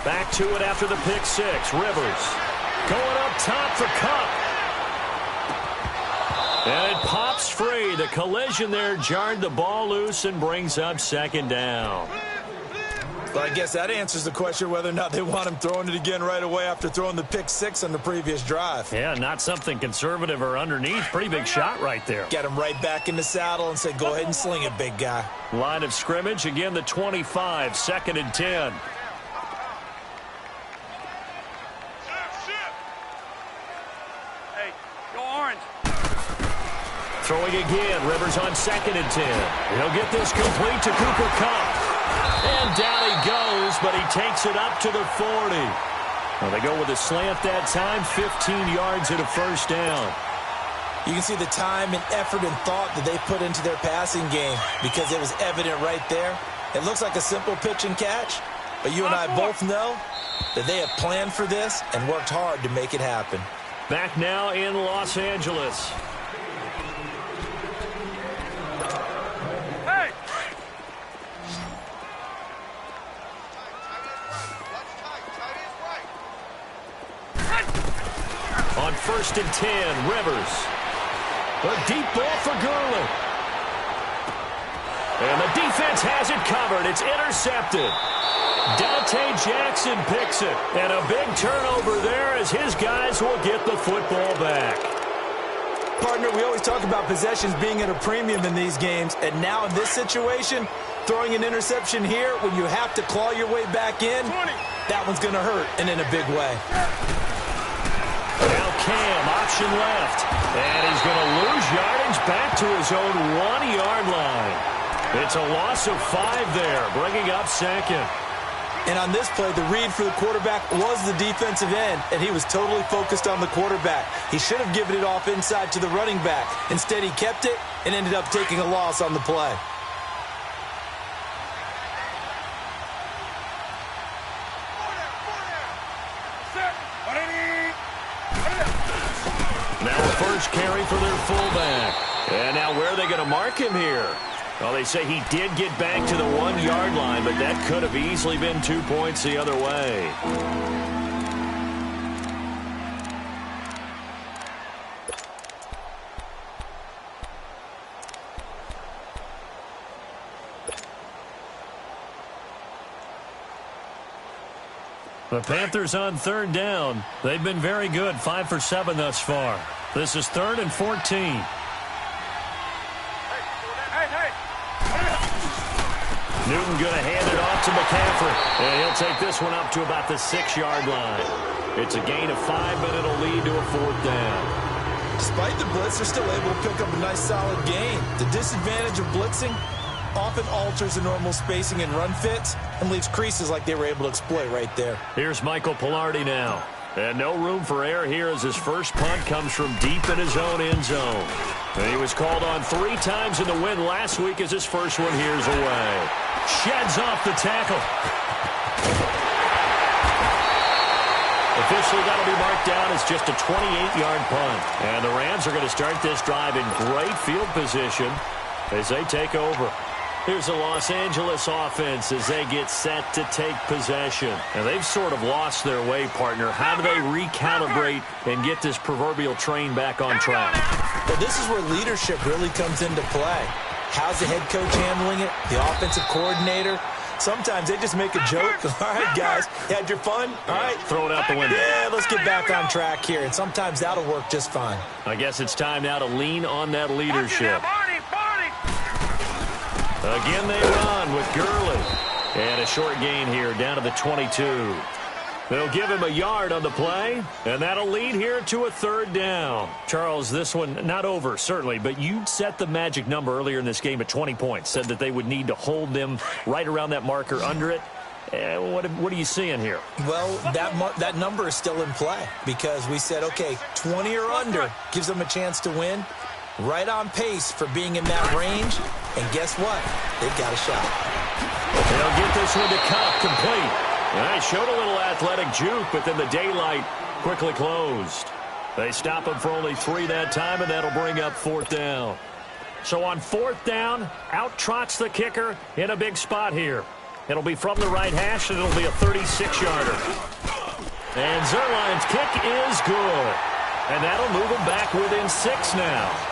Back to it after the pick six. Rivers going up top for Kupp. And it pops free. The collision there jarred the ball loose and brings up second down. Well, I guess that answers the question whether or not they want him throwing it again right away after throwing the pick six on the previous drive. Yeah, not something conservative or underneath. Pretty big shot right there. Get him right back in the saddle and say, go ahead and sling it, big guy. Line of scrimmage, again the 25, 2nd and 10. Hey, go orange. Throwing again, Rivers on 2nd and 10. He'll get this complete to Cooper Kupp. And down he goes, but he takes it up to the 40. Well, they go with a slant that time, 15 yards and a first down. You can see the time and effort and thought that they put into their passing game because it was evident right there. It looks like a simple pitch and catch, but you and I both know that they have planned for this and worked hard to make it happen. Back now in Los Angeles. On 1st and 10, Rivers. A deep ball for Gurley. And the defense has it covered. It's intercepted. Dante Jackson picks it. And a big turnover there as his guys will get the football back. Partner, we always talk about possessions being at a premium in these games. And now in this situation, throwing an interception here when you have to claw your way back in, that one's going to hurt and in a big way. Now Cam, option left. And he's going to lose yardage back to his own 1-yard line. It's a loss of 5 there, bringing up second. And on this play, the read for the quarterback was the defensive end, and he was totally focused on the quarterback. He should have given it off inside to the running back. Instead, he kept it and ended up taking a loss on the play. Now a first carry for their fullback. And now where are they going to mark him here? Well, they say he did get back to the 1-yard line, but that could have easily been 2 points the other way. The Panthers on 3rd down. They've been very good, 5 for 7 thus far. This is 3rd and 14. Newton going to hand it off to McCaffrey. And he'll take this one up to about the 6-yard line. It's a gain of 5, but it'll lead to a 4th down. Despite the blitz, they're still able to pick up a nice solid gain. The disadvantage of blitzing often alters the normal spacing and run fits and leaves creases like they were able to exploit right there. Here's Michael Pilardi now. And no room for error here as his first punt comes from deep in his own end zone. And he was called on 3 times in the win last week as his first one here's away. Sheds off the tackle. Officially, that'll be marked down as just a 28-yard punt. And the Rams are going to start this drive in great field position as they take over. Here's the Los Angeles offense as they get set to take possession. And they've sort of lost their way, partner. How do they recalibrate and get this proverbial train back on track? Well, this is where leadership really comes into play. How's the head coach handling it? The offensive coordinator? Sometimes they just make a joke. All right, guys, you had your fun? All right. Throw it out the window. Yeah, let's get back on track here. And sometimes that'll work just fine. I guess it's time now to lean on that leadership. Again, they run with Gurley. And a short gain here down to the 22. They'll give him a yard on the play, and that'll lead here to a third down. Charles, this one not over, certainly, but you set the magic number earlier in this game at 20 points, said that they would need to hold them right around that marker under it. What are you seeing here? Well, that number is still in play because we said, okay, 20 or under gives them a chance to win. Right on pace for being in that range. And guess what? They've got a shot. They'll get this one to Kupp, complete. They showed a little athletic juke, but then the daylight quickly closed. They stop him for only 3 that time, and that'll bring up fourth down. So on fourth down, out trots the kicker in a big spot here. It'll be from the right hash, and it'll be a 36-yarder. And Zuerlein's kick is good. And that'll move him back within 6 now.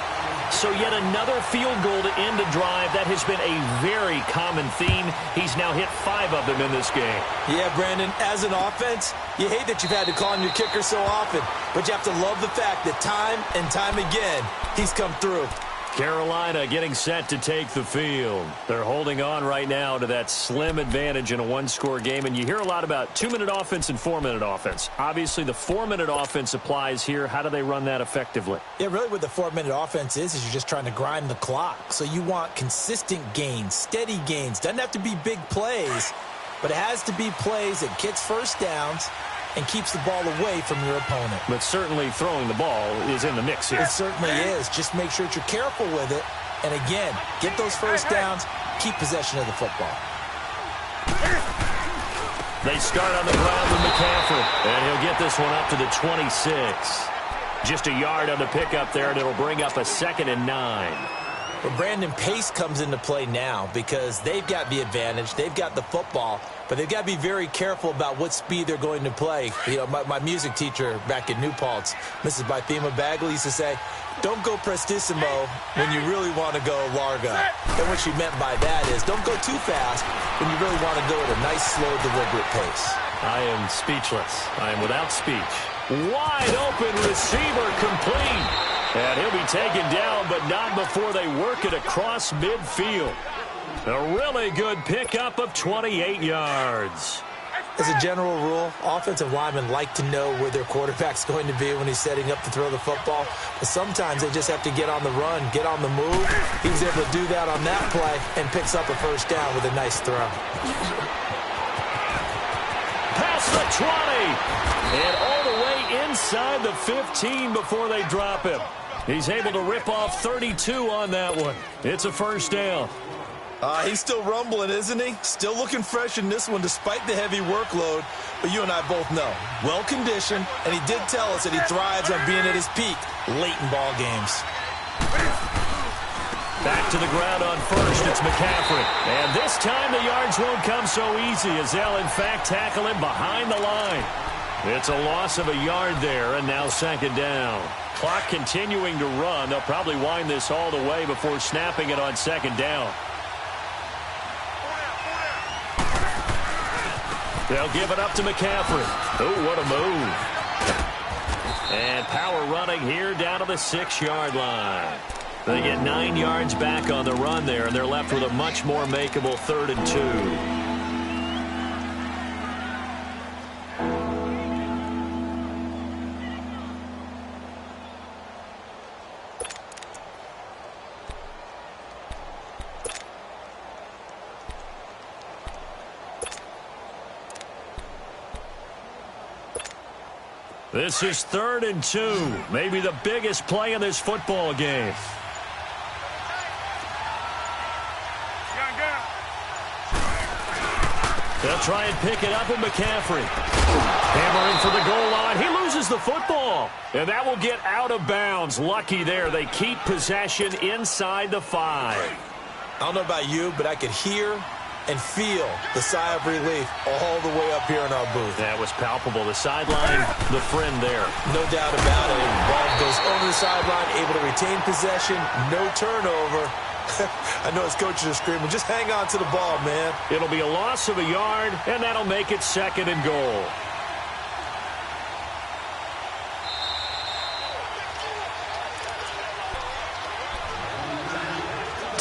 So yet another field goal to end a drive. That has been a very common theme. He's now hit 5 of them in this game. Yeah, Brandon, as an offense, you hate that you've had to call on your kicker so often, but you have to love the fact that time and time again, he's come through. Carolina getting set to take the field. They're holding on right now to that slim advantage in a one-score game. And you hear a lot about 2-minute offense and 4-minute offense. Obviously, the 4-minute offense applies here. How do they run that effectively? Yeah, really what the 4-minute offense is you're just trying to grind the clock. So you want consistent gains, steady gains. Doesn't have to be big plays, but it has to be plays that gets first downs and keeps the ball away from your opponent. But certainly throwing the ball is in the mix here. It certainly is. Just make sure that you're careful with it. And again, get those first downs, keep possession of the football. They start on the ground with McCaffrey, and he'll get this one up to the 26. Just a yard on the pickup there, and it'll bring up a 2nd and 9. But Brandon, pace comes into play now because they've got the advantage. They've got the football, but they've got to be very careful about what speed they're going to play. You know, my music teacher back in New Paltz, Mrs. Bythema Bagley, used to say, don't go prestissimo when you really want to go largo. And what she meant by that is don't go too fast when you really want to go at a nice, slow, deliberate pace. I am speechless. I am without speech. Wide open receiver complete. And he'll be taken down, but not before they work it across midfield. A really good pickup of 28 yards. As a general rule, offensive linemen like to know where their quarterback's going to be when he's setting up to throw the football. But sometimes they just have to get on the run, get on the move. He was able to do that on that play and picks up a first down with a nice throw. Past the 20. And all the way inside the 15 before they drop him. He's able to rip off 32 on that one. It's a first down. He's still rumbling, isn't he? Still looking fresh in this one despite the heavy workload. But you and I both know, well-conditioned, and he did tell us that he thrives on being at his peak late in ball games. Back to the ground on first, it's McCaffrey. And this time the yards won't come so easy as they'll, in fact, tackle him behind the line. It's a loss of a yard there, and now 2nd down. Clock continuing to run. They'll probably wind this all the way before snapping it on 2nd down. They'll give it up to McCaffrey. Oh, what a move. And power running here down to the 6-yard line. They get 9 yards back on the run there, and they're left with a much more makeable 3rd and 2. This is 3rd and 2, maybe the biggest play in this football game. They'll try and pick it up with McCaffrey. Hammering for the goal the football. And that will get out of bounds. Lucky there. They keep possession inside the 5. I don't know about you, but I could hear and feel the sigh of relief all the way up here in our booth. That was palpable. The sideline, the friend there. No doubt about it. Ball goes over the sideline, able to retain possession, no turnover. I know his coaches are screaming, just hang on to the ball, man. It'll be a loss of a yard, and that'll make it 2nd and goal.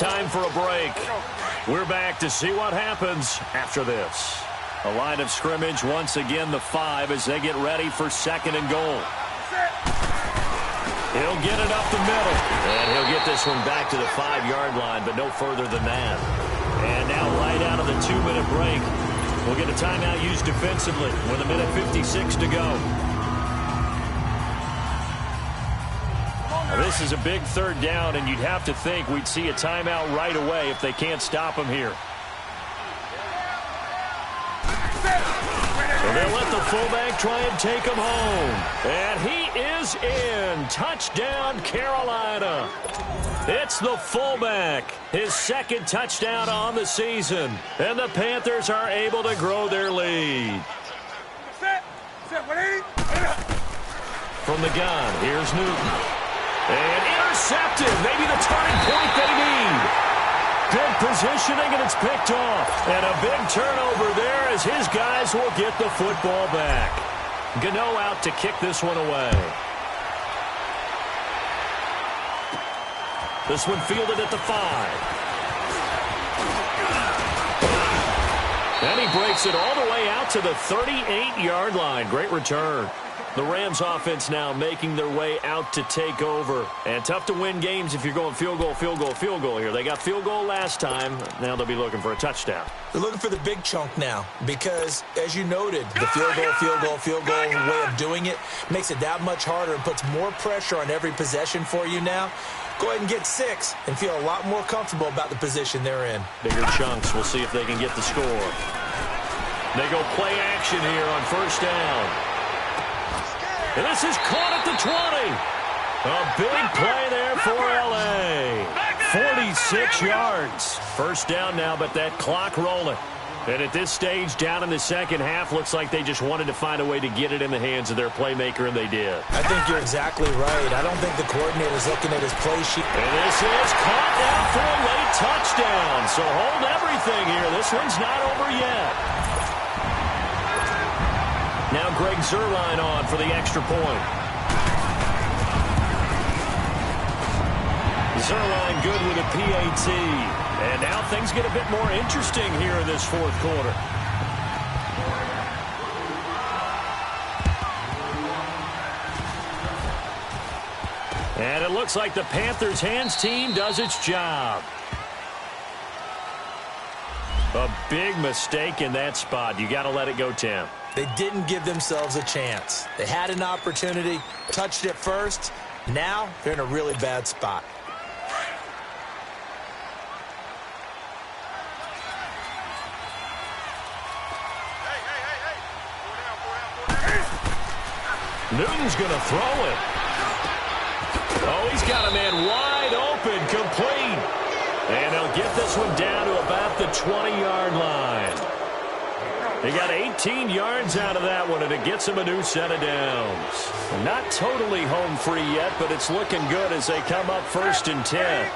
Time for a break. We're back to see what happens after this. A line of scrimmage, once again the 5 as they get ready for 2nd and goal. He'll get it up the middle. And he'll get this one back to the 5-yard line, but no further than that. And now right out of the 2-minute break, we'll get a timeout used defensively with 1:56 to go. Now, this is a big 3rd down, and you'd have to think we'd see a timeout right away if they can't stop him here. So they'll let the fullback try and take him home. And he is in. Touchdown, Carolina. It's the fullback. His 2nd touchdown on the season. And the Panthers are able to grow their lead. From the gun, here's Newton. And intercepted. Maybe the turning point they need. Good positioning, and it's picked off. And a big turnover there as his guys will get the football back. Gano out to kick this one away. This one fielded at the 5. And he breaks it all the way out to the 38-yard line. Great return. The Rams offense now making their way out to take over. And tough to win games if you're going field goal, field goal, field goal here. They got field goal last time. Now they'll be looking for a touchdown. They're looking for the big chunk now because, as you noted, the field goal, field goal, field goal way of doing it makes it that much harder and puts more pressure on every possession for you now. Go ahead and get 6 and feel a lot more comfortable about the position they're in. Bigger chunks. We'll see if they can get the score. They go play action here on 1st down. And this is caught at the 20. A big play there for L.A. 46 yards. 1st down now, but that clock rolling. And at this stage, down in the 2nd half, looks like they just wanted to find a way to get it in the hands of their playmaker, and they did. I think you're exactly right. I don't think the coordinator's looking at his play sheet. And this is caught down for a late touchdown. So hold everything here. This one's not over yet. Now Greg Zuerlein on for the extra point. Zuerlein good with a PAT. And now things get a bit more interesting here in this 4th quarter. And it looks like the Panthers hands team does its job. A big mistake in that spot. You got to let it go, Tim. They didn't give themselves a chance. They had an opportunity, touched it first. Now they're in a really bad spot. Newton's going to throw it. Oh, he's got a man wide open, complete. And they'll get this one down to about the 20-yard line. They got 18 yards out of that one, and it gets them a new set of downs. Not totally home free yet, but it's looking good as they come up 1st and 10.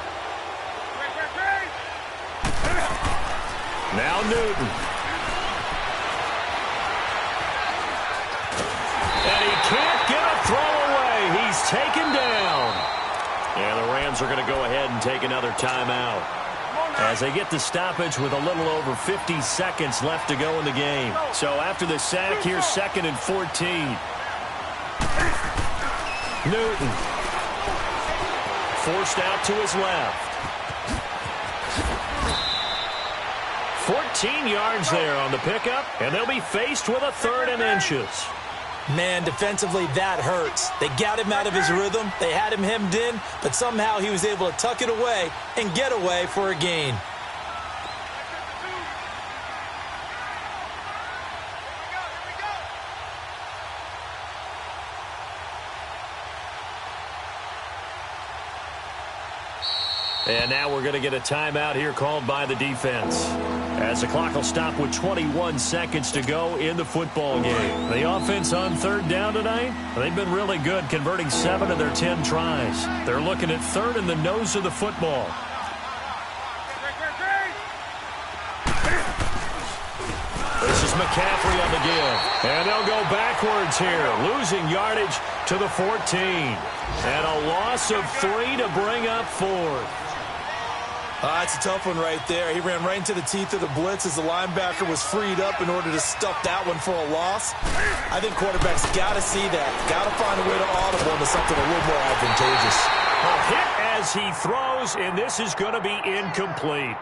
Now Newton. And he can't get a throw away. He's taken down. And the Rams are going to go ahead and take another timeout as they get the stoppage with a little over 50 seconds left to go in the game. So after the sack, here's 2nd and 14. Newton forced out to his left. 14 yards there on the pickup, and they'll be faced with a 3rd and inches. Man, defensively, that hurts. They got him out of his rhythm. They had him hemmed in, but somehow he was able to tuck it away and get away for a gain. And now we're going to get a timeout here called by the defense, as the clock will stop with 21 seconds to go in the football game. The offense on third down tonight, they've been really good, converting 7 of their 10 tries. They're looking at third in the nose of the football. This is McCaffrey on the give. And they'll go backwards here, losing yardage to the 14. And a loss of 3 to bring up 4. It's a tough one right there. He ran right into the teeth of the blitz as the linebacker was freed up in order to stuff that one for a loss. I think quarterbacks got to see that. Got to find a way to audible into something a little more advantageous. A hit as he throws, and this is going to be incomplete.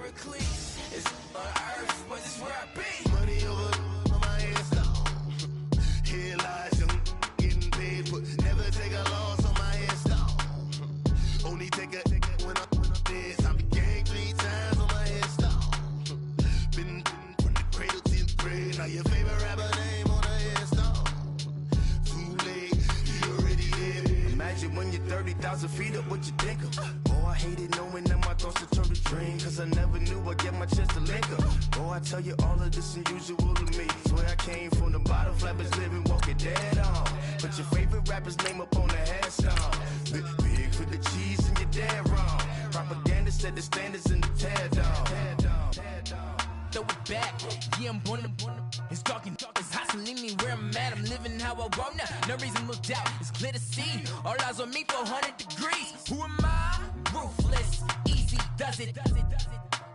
Heracles. It's on earth, but it's where I be. Money over on my headstone. Here lies young, getting paid, but never take a loss on my headstone. Only take a when I'm dead. I be gang 3 times on my headstone. Been from the cradle to the grave. Now your favorite rapper name on a headstone. Too late, you already there. Imagine when you're 30,000 feet up, what you think of? Oh, I hated knowing that my thoughts would turn to dream. Cause I never knew I'd get my chance to link up. Oh, I tell you all of this unusual to me. Swear I came from the bottom, flappers living, walking dead on. Put your favorite rapper's name up on the headstone. Big for the cheese and you're dead wrong. Propaganda set the standards in the tear down. Throw it back, yeah, I'm born to. It's dark, it's hot, so leave me where I'm at. I'm living how I want now. No reason to look doubt, it's clear to see. All eyes on me, 400 degrees. Who am I? Ruthless, easy does it.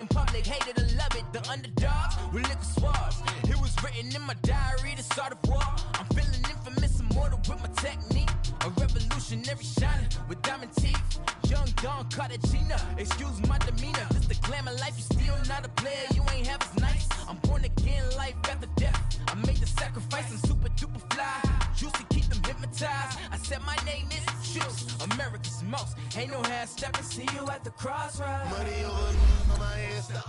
In public, hated or love it. The underdogs with liquor swabs. It was written in my diary to start a war. I'm feeling infamous, immortal with my technique. A revolutionary shining with diamond teeth. Young Don Cartagena, excuse my demeanor. This the glamour life, you still not a player. You ain't half as nice. I'm born again, life after death. I made the sacrifice, I'm super duper fly. Juicy, keep them hypnotized. I said my name is Juice, America's most. Ain't no half stepping, see you at the crossroads. Money over on my headstone.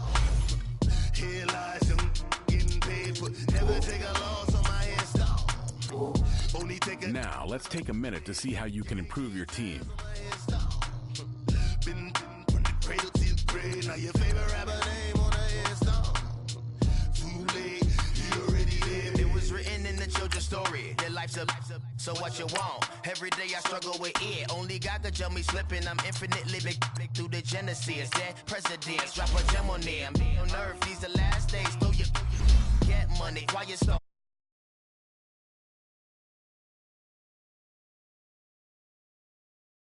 Here lies young, getting paid, but never take a loss on my headstone. Only take a. Now, let's take a minute to see how you can improve your team. Been from the cradle to the grave. Now your favorite rapper name on a headstone. Too late, you already there. It was written in the children's story. Their life's up, so what you want? Every day I struggle with it. Only God could tell me slipping. I'm infinitely big through the Genesis. Dead presidents, drop a gem on them. On earth, he's the last.